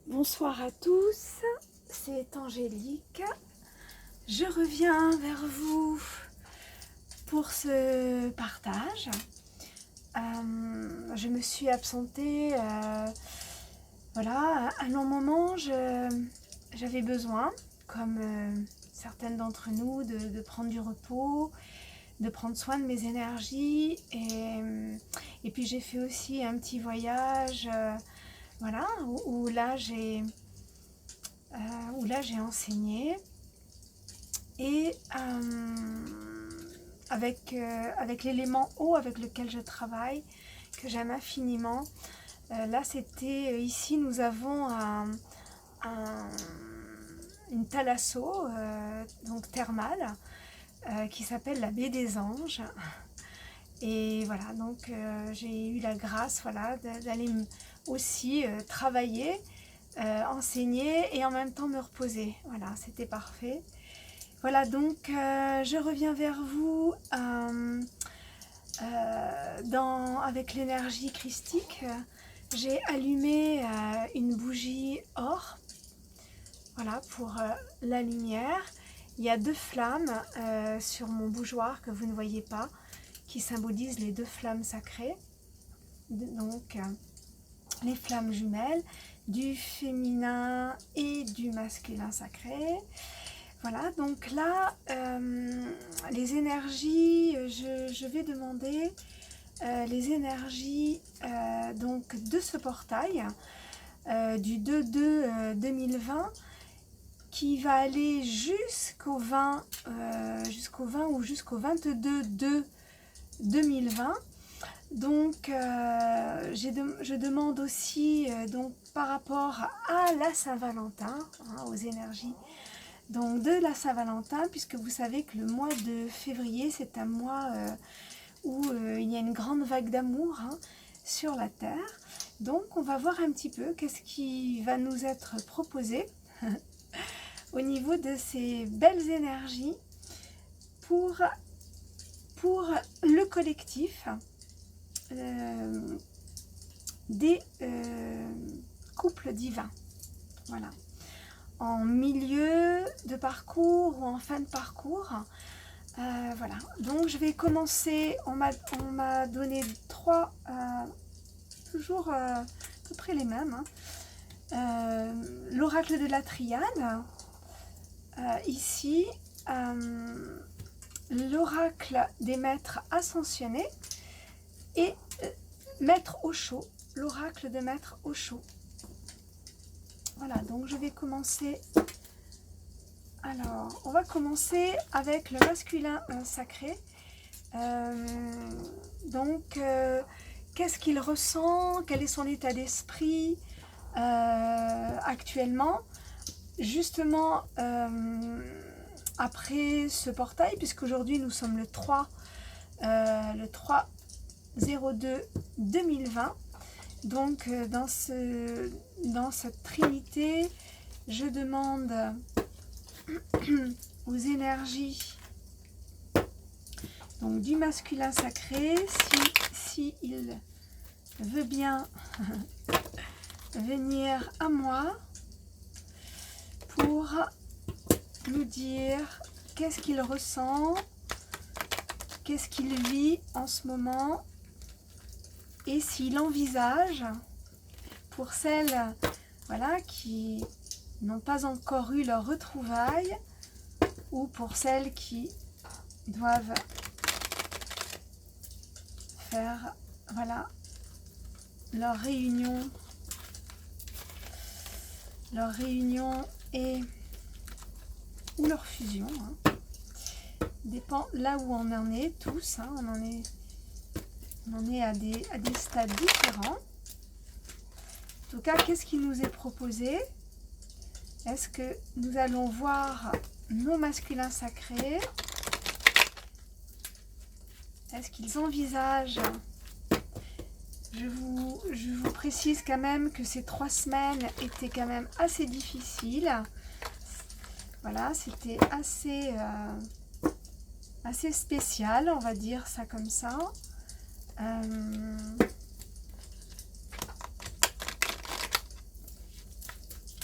Bonsoir à tous, c'est Angélique. Je reviens vers vous pour ce partage. Je me suis absentée, voilà, un long moment. J'avais besoin, comme certaines d'entre nous, de prendre du repos, de prendre soin de mes énergies. Et puis j'ai fait aussi un petit voyage. Voilà, où là j'ai enseigné et avec l'élément eau avec lequel je travaille, que j'aime infiniment. Là c'était ici nous avons une thalasso donc thermale qui s'appelle la baie des Anges. Et voilà, donc j'ai eu la grâce, voilà, d'aller aussi travailler, enseigner et en même temps me reposer. Voilà, c'était parfait. Voilà, donc je reviens vers vous avec l'énergie christique. J'ai allumé une bougie or, voilà, pour la lumière. Il y a 2 flammes sur mon bougeoir que vous ne voyez pas, qui symbolisent les 2 flammes sacrées. Donc, les flammes jumelles du féminin et du masculin sacré. Voilà, donc là, les énergies, je vais demander les énergies donc de ce portail du 2/2/2020 qui va aller jusqu'au 20 ou jusqu'au 22/2/2020. Donc je demande aussi donc par rapport à la Saint-Valentin, hein, aux énergies donc de la Saint-Valentin, puisque vous savez que le mois de février c'est un mois où il y a une grande vague d'amour, hein, sur la terre. Donc on va voir un petit peu qu'est-ce qui va nous être proposé au niveau de ces belles énergies pour le collectif des couples divins. Voilà. En milieu de parcours ou en fin de parcours. Voilà. Donc je vais commencer. On m'a donné 3, toujours à peu près les mêmes. Hein. L'oracle de la triade. Ici, l'oracle des maîtres ascensionnés et maître Osho, l'oracle de maître Osho. Voilà, donc je vais commencer. Alors, on va commencer avec le masculin sacré. Donc, qu'est-ce qu'il ressent? Quel est son état d'esprit actuellement? Justement, après ce portail, puisqu'aujourd'hui nous sommes le 3/02/2020. Donc dans cette trinité, je demande aux énergies donc du masculin sacré, si il veut bien venir à moi pour nous dire qu'est-ce qu'il ressent, qu'est-ce qu'il vit en ce moment, et s'il envisage, pour celles, voilà, qui n'ont pas encore eu leur retrouvaille, ou pour celles qui doivent faire, voilà, leur réunion et ou leur fusion, hein. Dépend là où on en est tous, hein, on en est à des stades différents. En tout cas, qu'est-ce qui nous est proposé? Est-ce que nous allons voir nos masculins sacrés? Est-ce qu'ils envisagent? Je vous précise quand même que ces 3 semaines étaient quand même assez difficiles. Voilà, c'était assez spécial, on va dire ça comme ça.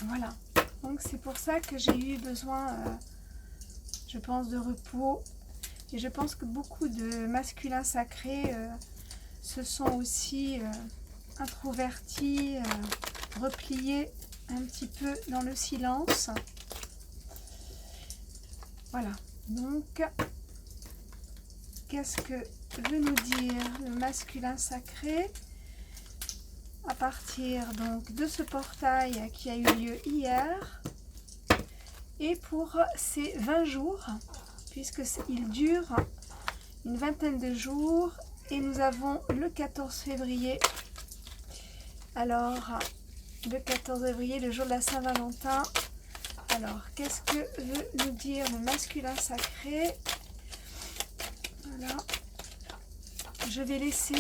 Voilà. Donc c'est pour ça que j'ai eu besoin, je pense, de repos. Et je pense que beaucoup de masculins sacrés se sont aussi introvertis, repliés un petit peu dans le silence. Voilà. Donc, qu'est-ce que veut nous dire le masculin sacré à partir donc de ce portail qui a eu lieu hier et pour ces 20 jours, puisqu'il dure une vingtaine de jours et nous avons le 14 février. Alors, le 14 février, le jour de la Saint-Valentin. Alors, qu'est-ce que veut nous dire le masculin sacré? Voilà. Je vais laisser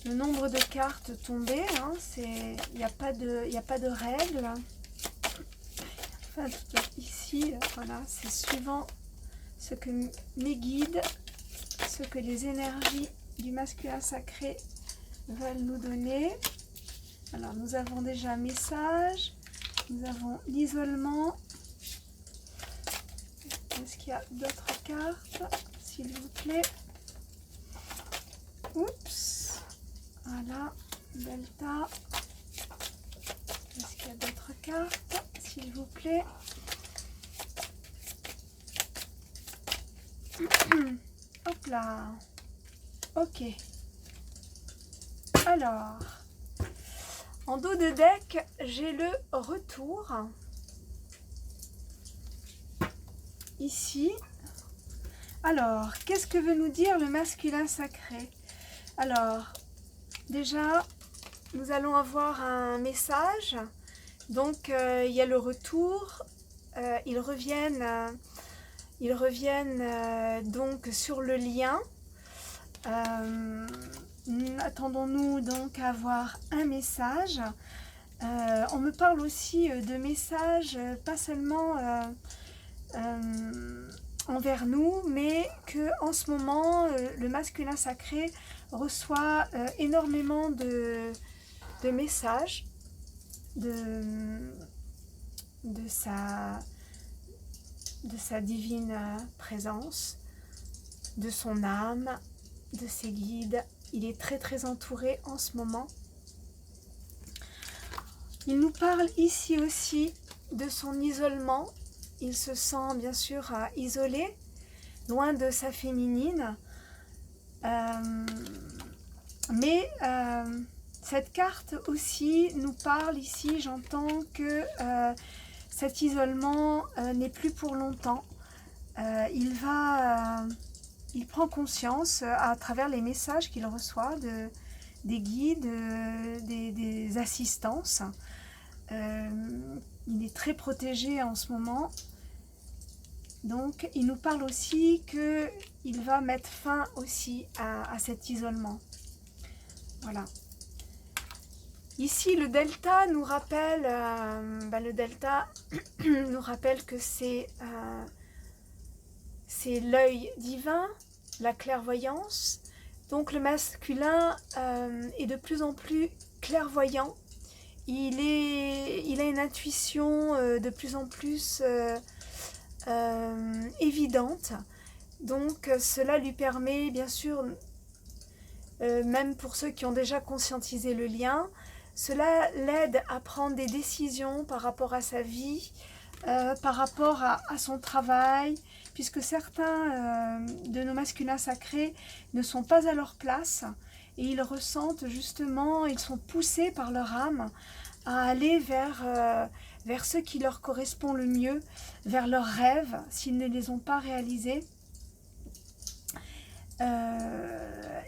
le nombre de cartes tomber. Hein. Il n'y a pas de règle. Enfin, ici, voilà, c'est suivant ce que mes guides, ce que les énergies du masculin sacré veulent nous donner. Alors, nous avons déjà un message. Nous avons l'isolement. Est-ce qu'il y a d'autres cartes, s'il vous plaît? Oups. Voilà. Delta. Est-ce qu'il y a d'autres cartes, s'il vous plaît? Hop là. Ok. Alors, en dos de deck, j'ai le retour. Ici. Alors, qu'est-ce que veut nous dire le masculin sacré? Alors, déjà, nous allons avoir un message. Donc, il y a le retour. Ils reviennent donc sur le lien. Attendons-nous donc à avoir un message. On me parle aussi de messages, pas seulement envers nous, mais que en ce moment, le masculin sacré reçoit énormément de messages de sa divine présence, de son âme, de ses guides. Il est très très entouré en ce moment. Il nous parle ici aussi de son isolement. Il se sent bien sûr isolé, loin de sa féminine. Mais cette carte aussi nous parle ici, j'entends que cet isolement n'est plus pour longtemps. Il prend conscience à travers les messages qu'il reçoit des guides, des assistances. Il est très protégé en ce moment. Donc, il nous parle aussi qu'il va mettre fin aussi à cet isolement. Voilà. Ici, le delta nous rappelle, nous rappelle que c'est l'œil divin, la clairvoyance. Donc, le masculin est de plus en plus clairvoyant. Il a une intuition de plus en plus évidente. Donc, cela lui permet, bien sûr, même pour ceux qui ont déjà conscientisé le lien, cela l'aide à prendre des décisions par rapport à sa vie, par rapport à son travail, puisque certains de nos masculins sacrés ne sont pas à leur place et ils ressentent justement, ils sont poussés par leur âme à aller vers ce qui leur correspond le mieux, vers leurs rêves s'ils ne les ont pas réalisés.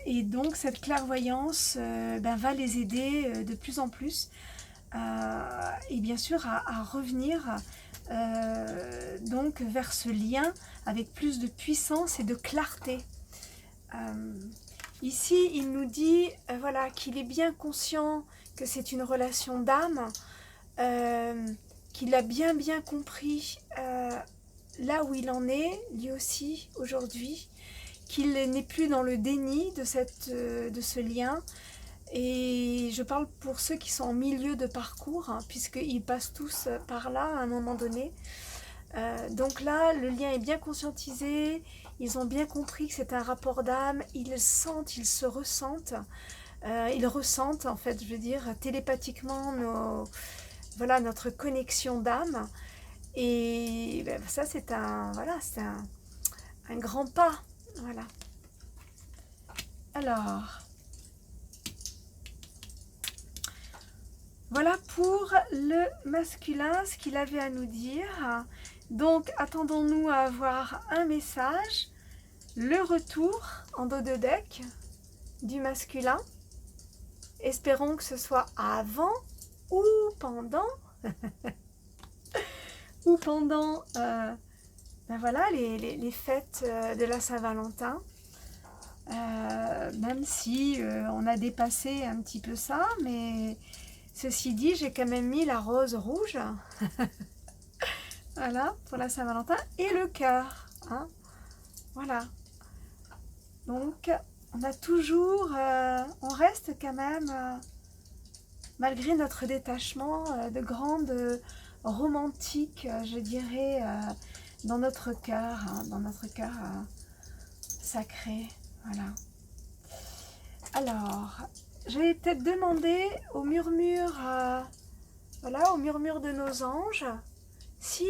Et donc cette clairvoyance va les aider de plus en plus et bien sûr à revenir donc vers ce lien avec plus de puissance et de clarté. Ici il nous dit voilà, qu'il est bien conscient que c'est une relation d'âme, qu'il a bien compris là où il en est lui aussi aujourd'hui, qu'il n'est plus dans le déni de ce lien, Et je parle pour ceux qui sont en milieu de parcours, hein, puisqu'ils passent tous par là à un moment donné. Donc là, le lien est bien conscientisé, ils ont bien compris que c'est un rapport d'âme, ils sentent, ils se ressentent, ils ressentent en fait, je veux dire, télépathiquement voilà, notre connexion d'âme. Et ben, ça c'est voilà, c'est un grand pas. Voilà. Alors, voilà pour le masculin, ce qu'il avait à nous dire. Donc, attendons-nous à avoir un message, le retour en dos de deck du masculin. Espérons que ce soit avant ou pendant, ben voilà, les fêtes de la Saint-Valentin. Même si on a dépassé un petit peu ça, mais ceci dit, j'ai quand même mis la rose rouge. Voilà, pour la Saint-Valentin, et le cœur, hein, voilà. Donc, on a toujours, on reste quand même, malgré notre détachement, de grandes romantiques, je dirais, dans notre cœur, hein, sacré, voilà. Alors, je vais peut-être demander au murmure, voilà, au murmure de nos anges, si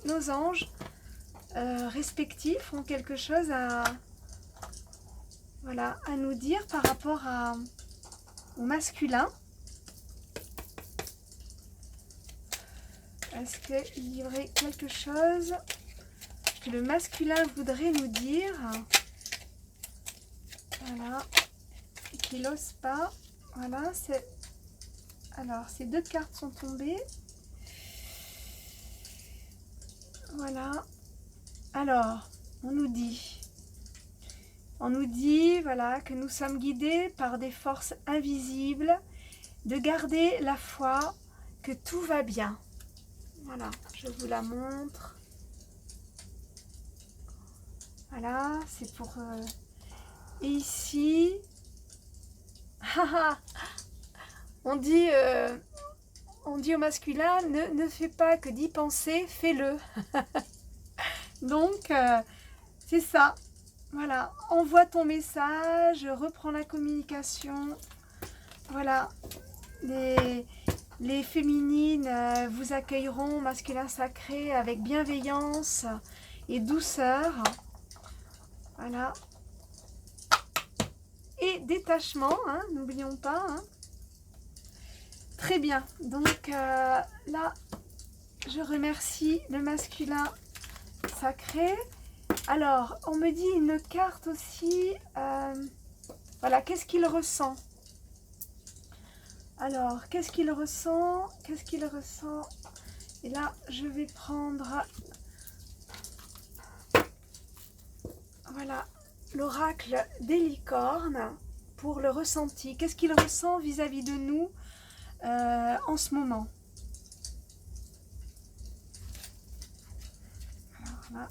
nos anges respectifs ont quelque chose voilà, à nous dire par rapport au masculin. Est-ce qu'il y aurait quelque chose que le masculin voudrait nous dire? Voilà, qu'il n'ose pas. Voilà, c'est... Alors, ces deux cartes sont tombées. Voilà. Alors, on nous dit, voilà, que nous sommes guidés par des forces invisibles, de garder la foi, que tout va bien. Voilà, je vous la montre. Voilà, c'est pour... Et ici, on dit au masculin, ne fais pas que d'y penser, fais-le. Donc, c'est ça. Voilà, envoie ton message, reprends la communication. Voilà, les féminines vous accueilleront, masculin sacré, avec bienveillance et douceur. Voilà. Et détachement, hein, n'oublions pas. Hein. Très bien, donc là, je remercie le masculin sacré. Alors, on me dit une carte aussi, voilà, qu'est-ce qu'il ressent? Alors, qu'est-ce qu'il ressent? Qu'est-ce qu'il ressent? Et là, je vais prendre, voilà, l'oracle des licornes pour le ressenti. Qu'est-ce qu'il ressent vis-à-vis de nous en ce moment? Alors là,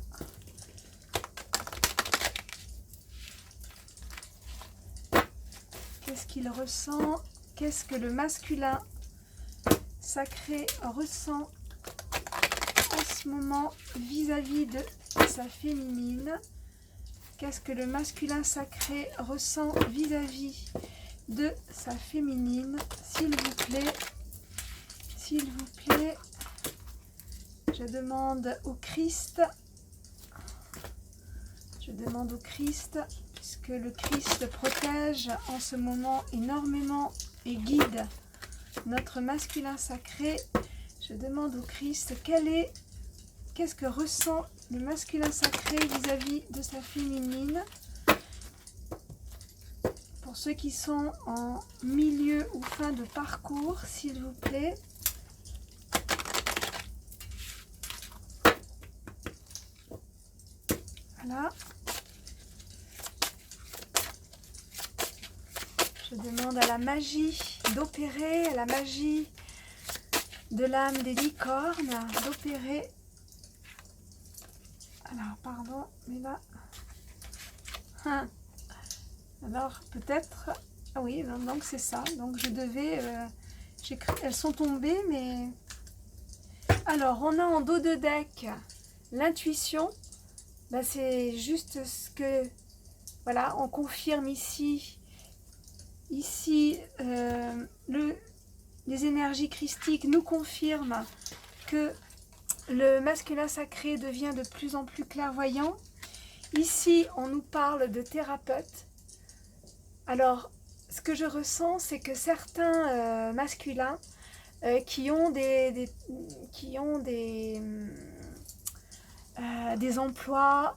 qu'est-ce qu'il ressent? Qu'est-ce que le masculin sacré ressent en ce moment vis-à-vis de sa féminine? Qu'est-ce que le masculin sacré ressent vis-à-vis de sa féminine? S'il vous plaît, je demande au Christ, puisque le Christ protège en ce moment énormément et guide notre masculin sacré. Je demande au Christ qu'est-ce que ressent le masculin sacré vis-à-vis de sa féminine. Pour ceux qui sont en milieu ou fin de parcours, s'il vous plaît. Voilà. Je demande à la magie d'opérer, à la magie de l'âme des licornes, d'opérer. Alors, pardon, mais là... Alors, peut-être Ah oui, donc c'est ça. Donc je devais... elles sont tombées, mais... Alors, on a en dos de deck l'intuition. Ben, c'est juste ce que... Voilà, on confirme ici... Ici, les énergies christiques nous confirment que le masculin sacré devient de plus en plus clairvoyant. Ici, on nous parle de thérapeute. Alors, ce que je ressens, c'est que certains masculins qui ont des emplois,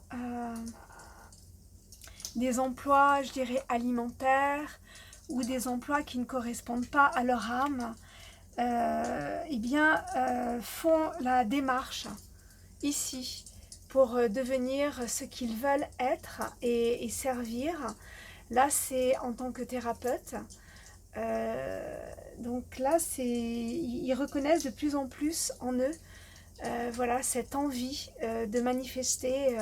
je dirais, alimentaires, ou des emplois qui ne correspondent pas à leur âme, font la démarche ici pour devenir ce qu'ils veulent être et servir. Là, c'est en tant que thérapeute. Donc là, ils reconnaissent de plus en plus en eux voilà, cette envie de manifester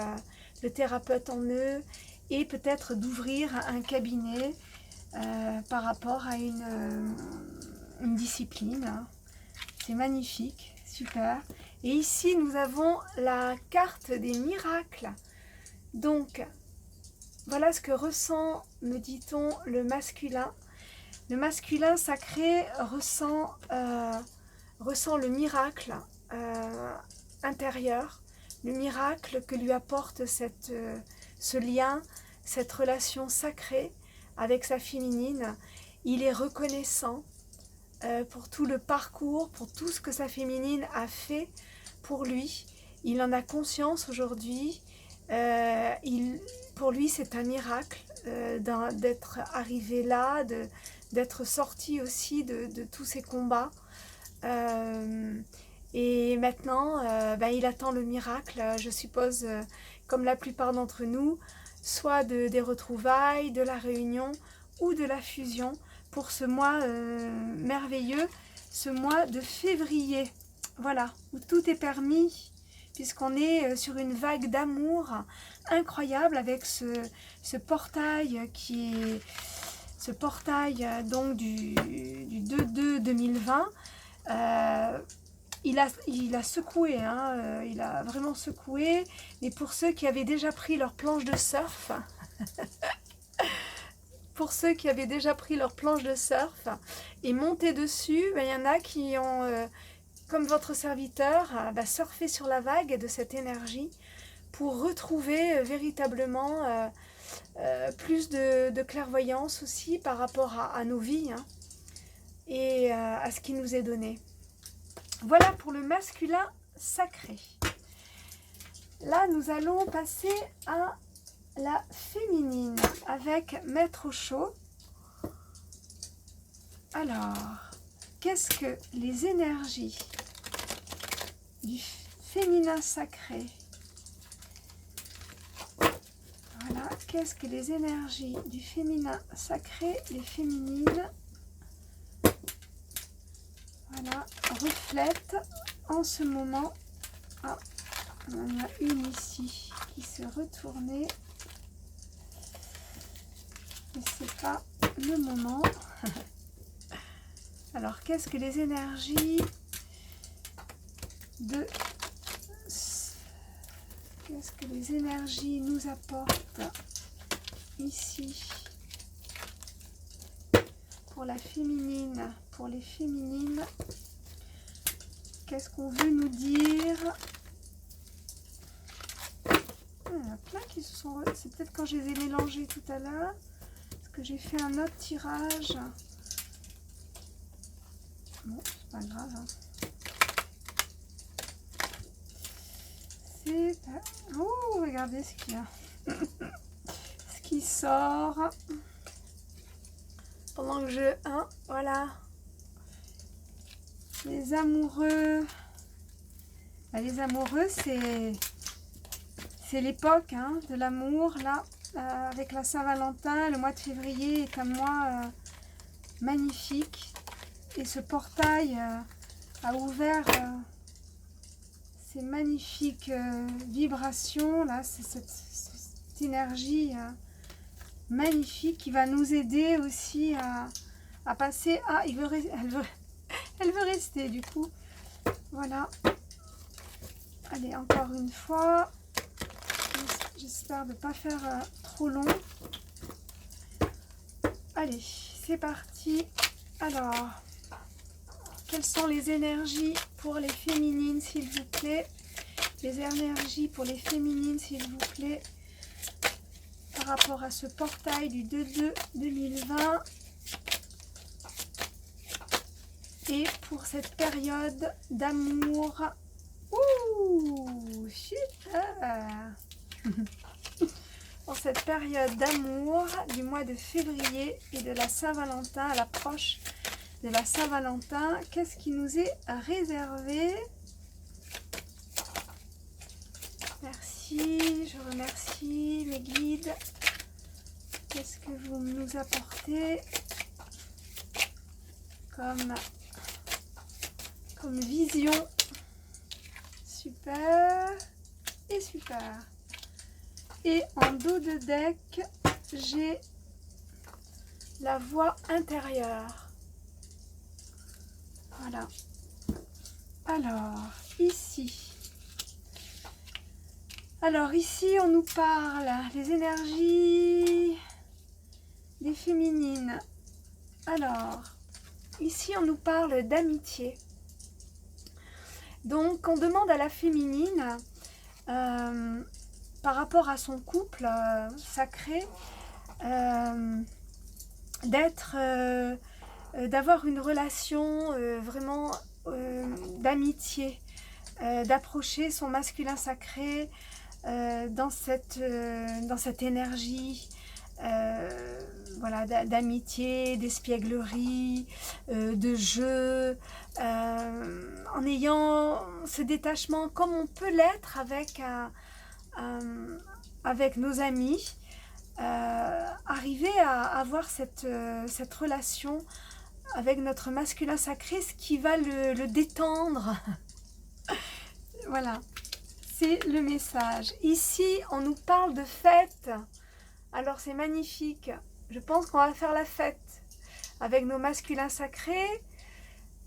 le thérapeute en eux et peut-être d'ouvrir un cabinet par rapport à une discipline. C'est magnifique, super. Et ici, nous avons la carte des miracles. Donc, voilà ce que ressent, me dit-on, le masculin. Le masculin sacré ressent le miracle intérieur, le miracle que lui apporte ce lien, cette relation sacrée avec sa féminine. Il est reconnaissant pour tout le parcours, pour tout ce que sa féminine a fait pour lui. Il en a conscience aujourd'hui. Pour lui, c'est un miracle d'être arrivé là, d'être sorti aussi de tous ces combats. Et maintenant, il attend le miracle, je suppose, comme la plupart d'entre nous, soit des retrouvailles, de la réunion ou de la fusion pour ce mois merveilleux, ce mois de février. Voilà, où tout est permis, puisqu'on est sur une vague d'amour incroyable avec ce portail qui est ce portail donc du 2/2/2020. Il a secoué, il a vraiment secoué. Et pour ceux qui avaient déjà pris leur planche de surf, et monté dessus, il y en a qui ont, comme votre serviteur, surfé sur la vague de cette énergie pour retrouver véritablement plus de clairvoyance aussi par rapport à nos vies et à ce qui nous est donné. Voilà pour le masculin sacré. Là, nous allons passer à la féminine avec Maître Osho. Alors, qu'est-ce que les énergies du féminin sacré? Voilà, qu'est-ce que les énergies du féminin sacré, les féminines, voilà, reflètent en ce moment. Ah, il y en a une ici qui s'est retournée. Mais c'est pas le moment. Alors, qu'est-ce que les énergies Qu'est-ce que les énergies nous apportent ici pour la féminine, pour les féminines? Qu'est-ce qu'on veut nous dire? Il y en a plein qui se sont... C'est peut-être quand je les ai mélangés tout à l'heure. Parce que j'ai fait un autre tirage. Bon, c'est pas grave. Oh, regardez ce qu'il y a. Ce qui sort. Pendant que je... voilà. Les amoureux. Les amoureux, c'est l'époque de l'amour. Là, avec la Saint-Valentin, le mois de février est un mois magnifique. Et ce portail a ouvert... ces magnifiques vibrations, là, c'est cette énergie magnifique qui va nous aider aussi à passer. Ah, elle veut rester du coup. Voilà. Allez, encore une fois. J'espère de ne pas faire trop long. Allez, c'est parti. Alors, quelles sont les énergies pour les féminines, s'il vous plaît? Les énergies pour les féminines, s'il vous plaît, par rapport à ce portail du 2/2/2020 et pour cette période d'amour. Ouh, super. Pour cette période d'amour du mois de février et de la Saint-Valentin, à l'approche de la Saint-Valentin, qu'est-ce qui nous est réservé? Merci, je remercie mes guides. Qu'est-ce que vous nous apportez comme vision? Super et super. Et en dos de deck, j'ai la voix intérieure. Voilà. Alors, ici. On nous parle des énergies des féminines. Alors, ici, on nous parle d'amitié. Donc, on demande à la féminine, par rapport à son couple sacré, d'avoir une relation vraiment d'amitié, d'approcher son masculin sacré dans cette énergie voilà, d'amitié, d'espièglerie, de jeu, en ayant ce détachement comme on peut l'être avec nos amis, arriver à avoir cette relation avec notre masculin sacré, ce qui va le détendre. Voilà, c'est le message. Ici, on nous parle de fête. Alors c'est magnifique. Je pense qu'on va faire la fête avec nos masculins sacrés.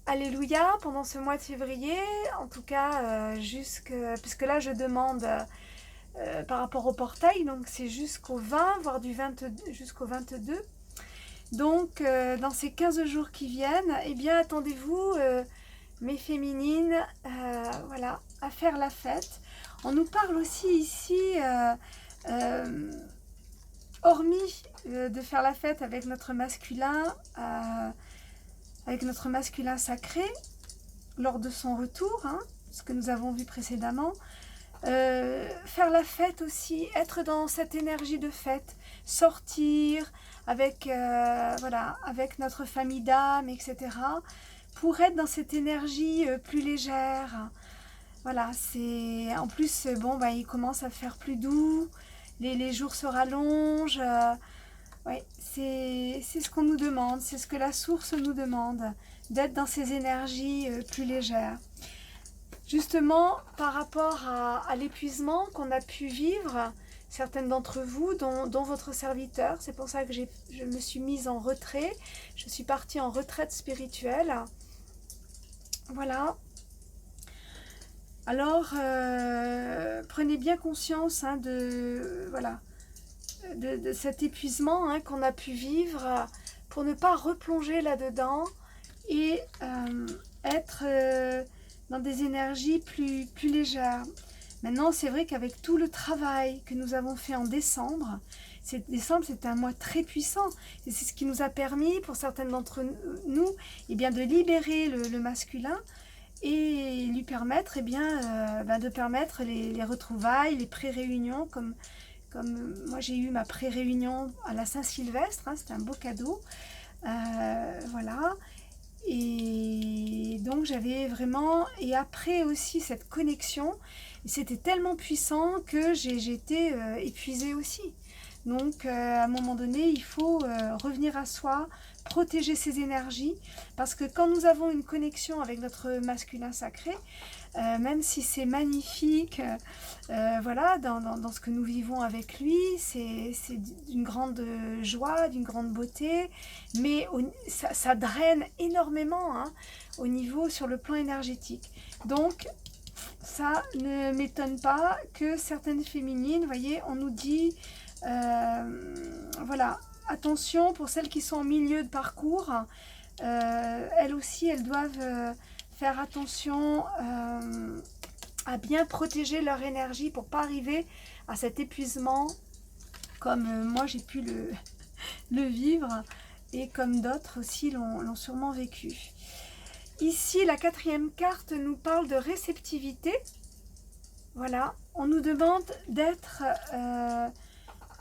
Alléluia, pendant ce mois de février. En tout cas, puisque là je demande par rapport au portail, donc c'est jusqu'au 20, voire jusqu'au 22. Donc dans ces 15 jours qui viennent, eh bien attendez-vous, mes féminines, voilà, à faire la fête. On nous parle aussi ici, hormis de faire la fête avec notre masculin sacré, lors de son retour, hein, ce que nous avons vu précédemment, faire la fête aussi, être dans cette énergie de fête, sortir avec, voilà, avec notre famille d'âme, etc., pour être dans cette énergie plus légère. Voilà, c'est en plus, bon, bah, il commence à faire plus doux, les jours se rallongent, ouais, c'est ce qu'on nous demande, c'est ce que la source nous demande, d'être dans ces énergies plus légères. Justement, par rapport à l'épuisement qu'on a pu vivre, certaines d'entre vous, dont votre serviteur, c'est pour ça que je me suis mise en retrait, je suis partie en retraite spirituelle. Voilà. Alors, prenez bien conscience, hein, de cet épuisement, hein, qu'on a pu vivre, pour ne pas replonger là-dedans et être dans des énergies plus légères. Maintenant, c'est vrai qu'avec tout le travail que nous avons fait en décembre, décembre c'est un mois très puissant et c'est ce qui nous a permis, pour certaines d'entre nous, eh bien, de libérer le masculin et lui permettre, eh bien, de permettre les retrouvailles, les pré-réunions, comme moi j'ai eu ma pré-réunion à la Saint-Sylvestre, hein, c'était un beau cadeau, voilà. Et donc j'avais vraiment, et après aussi cette connexion, c'était tellement puissant que j'ai été épuisée aussi. Donc à un moment donné, il faut revenir à soi, protéger ses énergies, parce que quand nous avons une connexion avec notre masculin sacré, même si c'est magnifique, voilà, dans ce que nous vivons avec lui, c'est d'une grande joie, d'une grande beauté, mais ça draine énormément, hein, au niveau sur le plan énergétique. Donc ça ne m'étonne pas que certaines féminines, vous voyez, on nous dit, voilà, attention pour celles qui sont en milieu de parcours, elles aussi, elles doivent faire attention à bien protéger leur énergie pour pas arriver à cet épuisement comme moi j'ai pu le vivre et comme d'autres aussi l'ont sûrement vécu. Ici, la 4e carte nous parle de réceptivité. Voilà, on nous demande d'être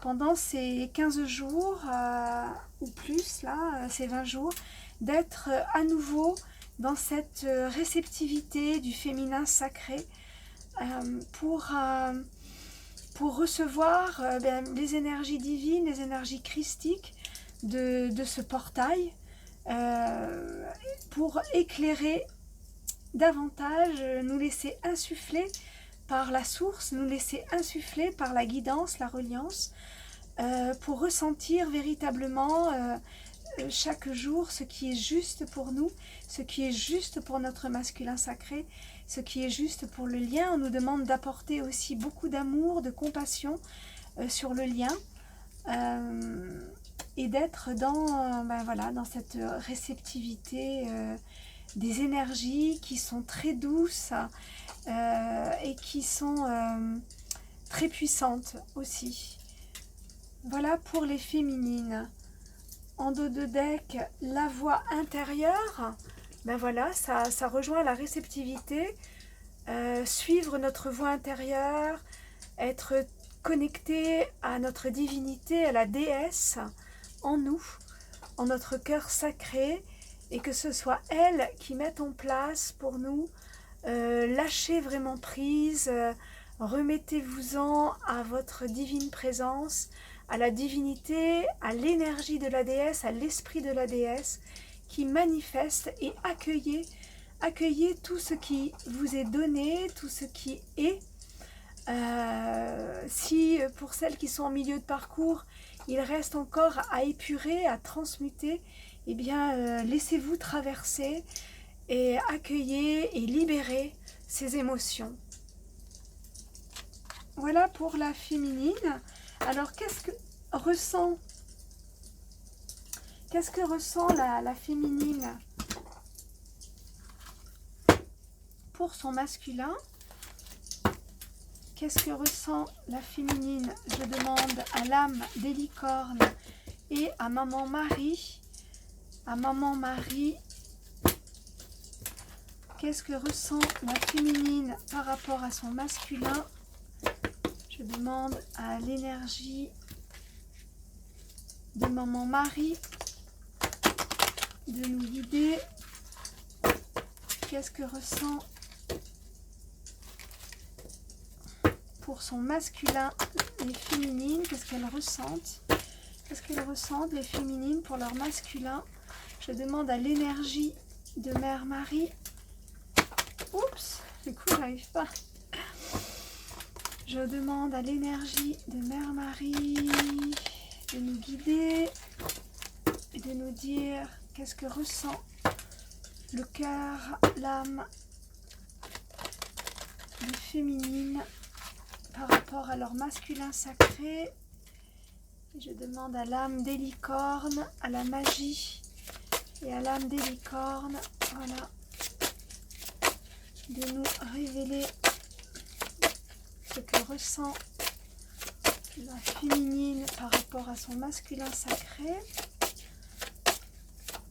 pendant ces 15 jours ou plus, là, ces 20 jours, d'être à nouveau dans cette réceptivité du féminin sacré pour recevoir les énergies divines, les énergies christiques de ce portail, pour éclairer davantage, nous laisser insuffler par la source, nous laisser insuffler par la guidance, la reliance, pour ressentir véritablement chaque jour ce qui est juste pour nous, ce qui est juste pour notre masculin sacré, ce qui est juste pour le lien. On nous demande d'apporter aussi beaucoup d'amour, de compassion sur le lien, et d'être dans, voilà, dans cette réceptivité des énergies qui sont très douces et qui sont très puissantes aussi. Voilà pour les féminines. En dos de deck, la voix intérieure, voilà, ça rejoint la réceptivité, suivre notre voix intérieure, être connecté à notre divinité, à la déesse en nous, en notre cœur sacré, et que ce soit elle qui mette en place pour nous, lâchez vraiment prise, remettez-vous-en à votre divine présence, à la divinité, à l'énergie de la déesse, à l'esprit de la déesse qui manifeste, et accueillez tout ce qui vous est donné, tout ce qui est. Si pour celles qui sont en milieu de parcours, il reste encore à épurer, à transmuter, eh bien laissez-vous traverser et accueillez et libérez ces émotions. Voilà pour la féminine. Alors qu'est-ce que ressent la féminine pour son masculin? Qu'est-ce que ressent la féminine? Je demande à l'âme des licornes et à Maman Marie. À Maman Marie, qu'est-ce que ressent la féminine par rapport à son masculin? Je demande à l'énergie de Maman Marie de nous guider. Qu'est-ce que ressent pour son masculin les féminines? Qu'est-ce qu'elles ressentent? Qu'est-ce qu'elles ressentent les féminines pour leur masculin? Je demande à l'énergie de Mère Marie. Oups, du coup j'arrive pas. Je demande à l'énergie de Mère Marie de nous guider et de nous dire qu'est-ce que ressent le cœur, l'âme des féminines par rapport à leur masculin sacré. Et je demande à l'âme des licornes, à la magie et à l'âme des licornes, voilà, de nous révéler ce que ressent la féminine par rapport à son masculin sacré.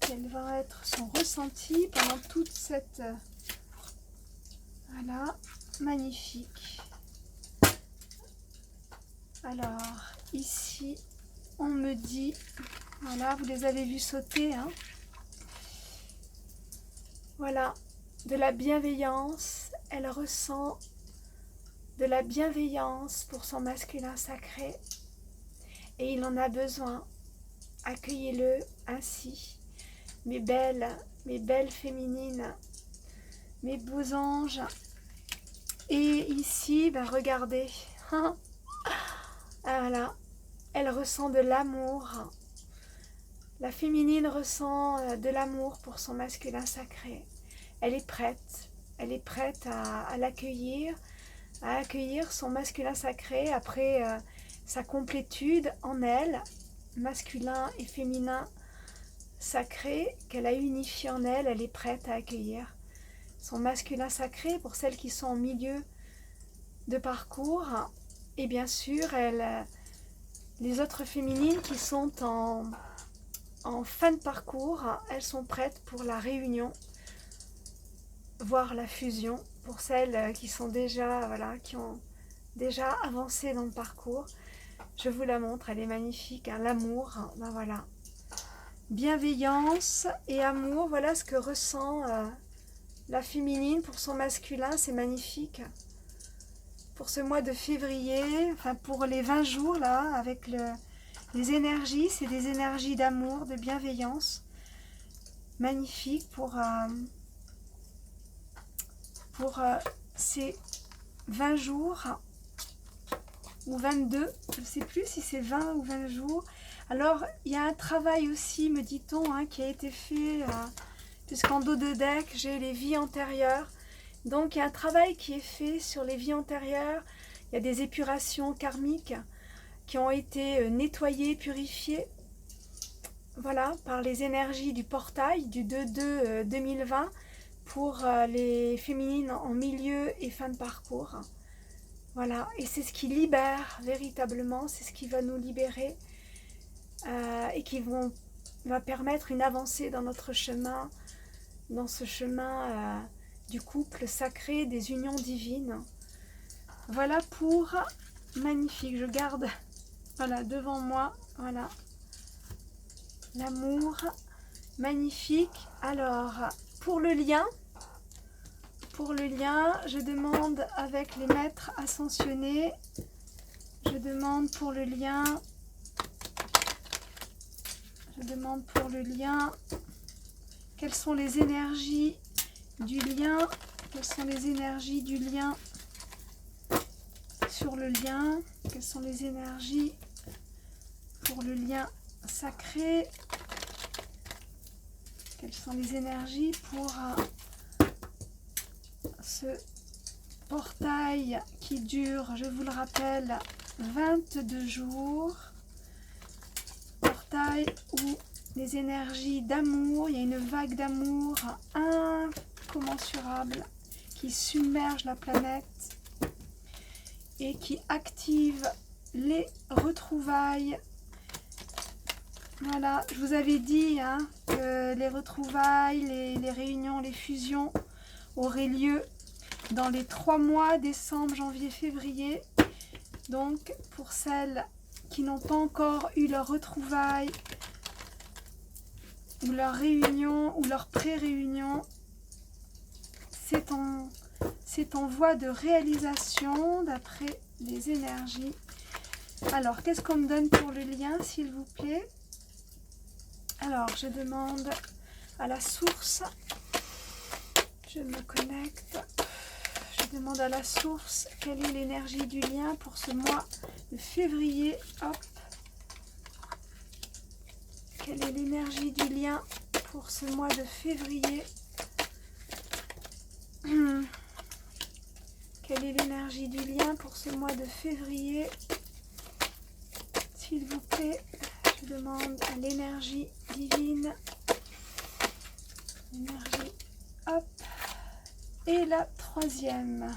Quel va être son ressenti pendant toute cette... Voilà, magnifique. Alors, ici, on me dit... Voilà, vous les avez vus sauter, hein. Voilà, de la bienveillance. Elle ressent de la bienveillance pour son masculin sacré. Et il en a besoin. Accueillez-le ainsi. mes belles féminines, mes beaux anges. Et ici, ben regardez, ah, voilà, elle ressent de l'amour. La féminine ressent de l'amour pour son masculin sacré. Elle est prête à l'accueillir, à accueillir son masculin sacré après sa complétude en elle, masculin et féminin sacré, qu'elle a unifié en elle. Elle est prête à accueillir son masculin sacré pour celles qui sont en milieu de parcours. Et bien sûr, les autres féminines qui sont en fin de parcours, elles sont prêtes pour la réunion, voire la fusion, pour celles qui sont déjà, voilà, qui ont déjà avancé dans le parcours. Je vous la montre, elle est magnifique, hein, l'amour, ben voilà. Bienveillance et amour, voilà ce que ressent la féminine pour son masculin, c'est magnifique. Pour ce mois de février, enfin pour les 20 jours là, avec les énergies, c'est des énergies d'amour, de bienveillance, magnifique pour ces 20 jours, ou 22, je ne sais plus si c'est 20 ou 20 jours. Alors, il y a un travail aussi, me dit-on, hein, qui a été fait, puisqu'en dos de deck, j'ai les vies antérieures. Donc, il y a un travail qui est fait sur les vies antérieures. Il y a des épurations karmiques qui ont été nettoyées, purifiées, voilà, par les énergies du portail du 2/2/2020 pour les féminines en milieu et fin de parcours. Voilà, et c'est ce qui libère véritablement, c'est ce qui va nous libérer et qui va permettre une avancée dans notre chemin, dans ce chemin du couple sacré, des unions divines. Voilà pour magnifique, je garde voilà devant moi, voilà l'amour magnifique. Alors pour le lien, je demande avec les maîtres ascensionnés, je demande pour le lien, quelles sont les énergies du lien, sur le lien, quelles sont les énergies pour le lien sacré, quelles sont les énergies pour ce portail qui dure, je vous le rappelle, 22 jours, portail où les énergies d'amour, il y a une vague d'amour incommensurable qui submerge la planète et qui active les retrouvailles. Voilà, je vous avais dit hein, que les retrouvailles, les réunions, les fusions auraient lieu dans les 3 mois, décembre, janvier, février. Donc, pour celles qui n'ont pas encore eu leur retrouvailles, ou leur réunion, ou leur pré-réunion, c'est en voie de réalisation d'après les énergies. Alors, qu'est-ce qu'on me donne pour le lien, s'il vous plaît? Alors, je demande à la source, je me connecte, je demande à la source quelle est l'énergie du lien pour ce mois de février. Hop. Quelle est l'énergie du lien pour ce mois de février? Quelle est l'énergie du lien pour ce mois de février? S'il vous plaît, je demande à l'énergie divine. Énergie, hop. Et la troisième.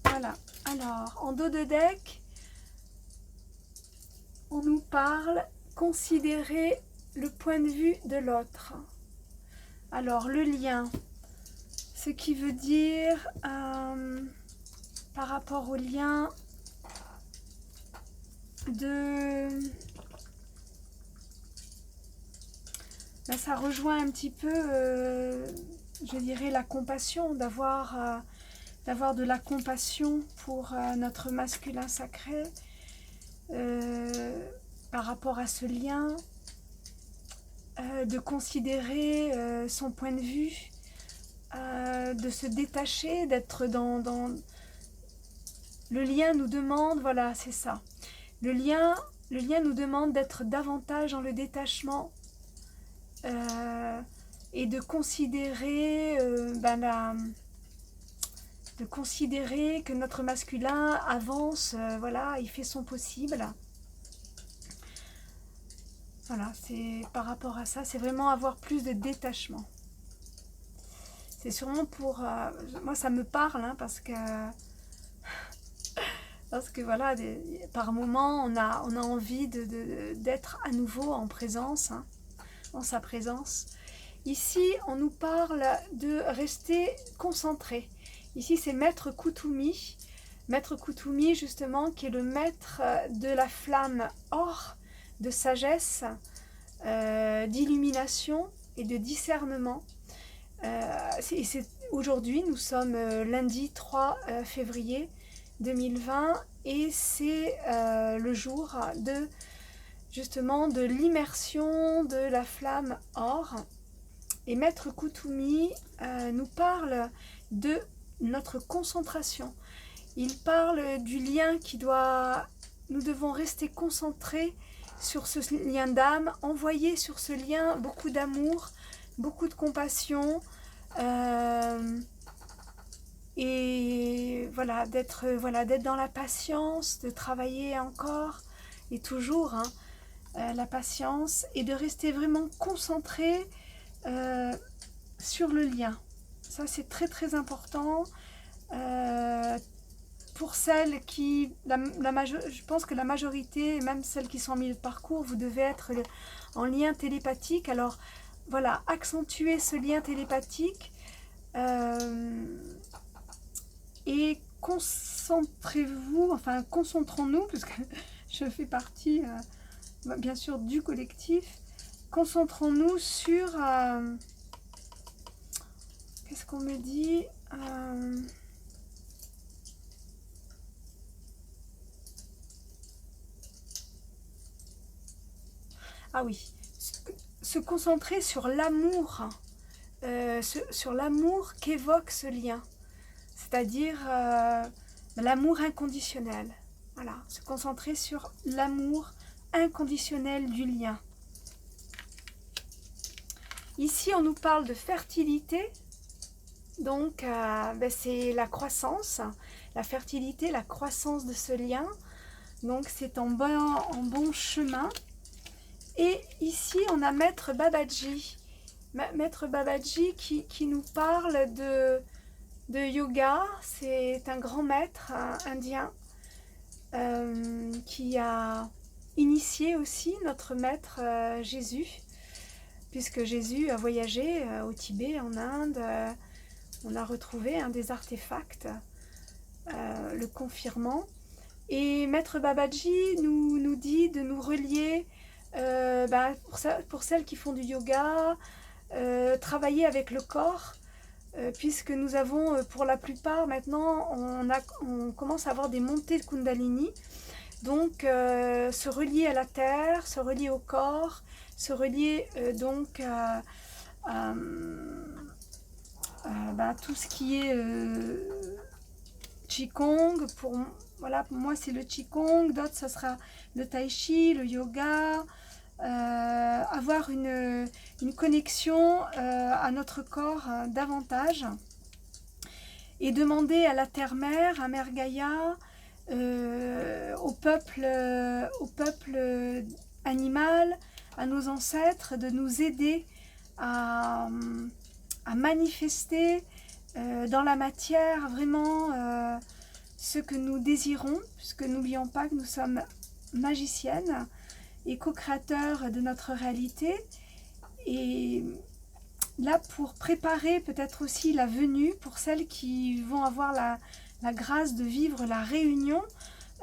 Voilà. Alors, en dos de deck, on nous parle considérer le point de vue de l'autre. Alors, le lien, ce qui veut dire par rapport au lien de... Là, ça rejoint un petit peu, je dirais, la compassion, d'avoir de la compassion pour notre masculin sacré par rapport à ce lien. de considérer son point de vue, de se détacher, d'être dans... Le lien nous demande, voilà, c'est ça. Le lien nous demande d'être davantage dans le détachement et de considérer, de considérer que notre masculin avance, voilà, il fait son possible. Voilà, c'est par rapport à ça, c'est vraiment avoir plus de détachement. C'est sûrement pour... moi, ça me parle, hein, parce que voilà, par moments, on a envie d'être à nouveau en présence, hein, en sa présence. Ici, on nous parle de rester concentré. Ici, c'est Maître Kuthumi. Maître Kuthumi, justement, qui est le maître de la flamme or, de sagesse, d'illumination et de discernement. Aujourd'hui, nous sommes lundi 3 février 2020 et c'est le jour justement de l'immersion de la flamme or. Et Maître Kuthumi nous parle de notre concentration. Il parle du lien nous devons rester concentrés sur ce lien d'âme, envoyer sur ce lien beaucoup d'amour, beaucoup de compassion, et voilà, d'être dans la patience, de travailler encore et toujours, hein, la patience, et de rester vraiment concentré sur le lien. Ça, c'est très très important. Pour celles qui, je pense que la majorité, même celles qui sont en milieu de parcours, vous devez être en lien télépathique. Alors voilà, accentuez ce lien télépathique et concentrez-vous, enfin concentrons-nous, puisque je fais partie bien sûr du collectif. Concentrons-nous sur... qu'est-ce qu'on me dit Ah oui, se concentrer sur l'amour, sur l'amour qu'évoque ce lien, c'est-à-dire l'amour inconditionnel. Voilà, se concentrer sur l'amour inconditionnel du lien. Ici, on nous parle de fertilité, donc c'est la croissance, la fertilité, la croissance de ce lien. Donc c'est en bon chemin. Et ici, on a Maître Babaji. Maître Babaji qui nous parle de yoga. C'est un grand maître indien qui a initié aussi notre maître Jésus, puisque Jésus a voyagé au Tibet, en Inde. On a retrouvé des artefacts le confirmant. Et Maître Babaji nous dit de nous relier, pour celles qui font du yoga, travailler avec le corps, puisque nous avons pour la plupart maintenant, on commence à avoir des montées de Kundalini. Donc se relier à la terre, se relier au corps, se relier donc à tout ce qui est Qigong. Pour moi c'est le Qigong, d'autres ça sera le Tai Chi, le yoga, avoir une connexion à notre corps davantage, et demander à la terre-mère, à Mère Gaïa, au peuple animal, à nos ancêtres, de nous aider à manifester dans la matière vraiment ce que nous désirons, puisque n'oublions pas que nous sommes magiciennes et co-créateurs de notre réalité. Et là, pour préparer peut-être aussi la venue, pour celles qui vont avoir la grâce de vivre la réunion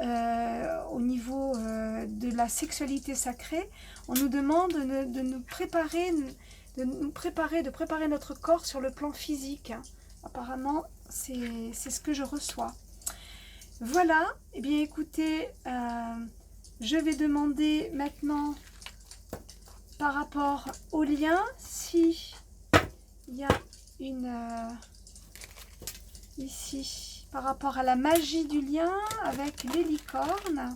au niveau de la sexualité sacrée, on nous demande de préparer notre corps sur le plan physique. Apparemment, c'est ce que je reçois. Voilà, eh bien écoutez, je vais demander maintenant par rapport au lien, si il y a une ici, par rapport à la magie du lien avec les licornes,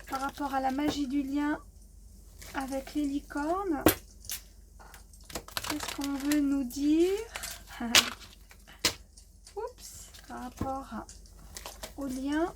par rapport à la magie du lien avec les licornes, qu'est-ce qu'on veut nous dire? Oups, par rapport au lien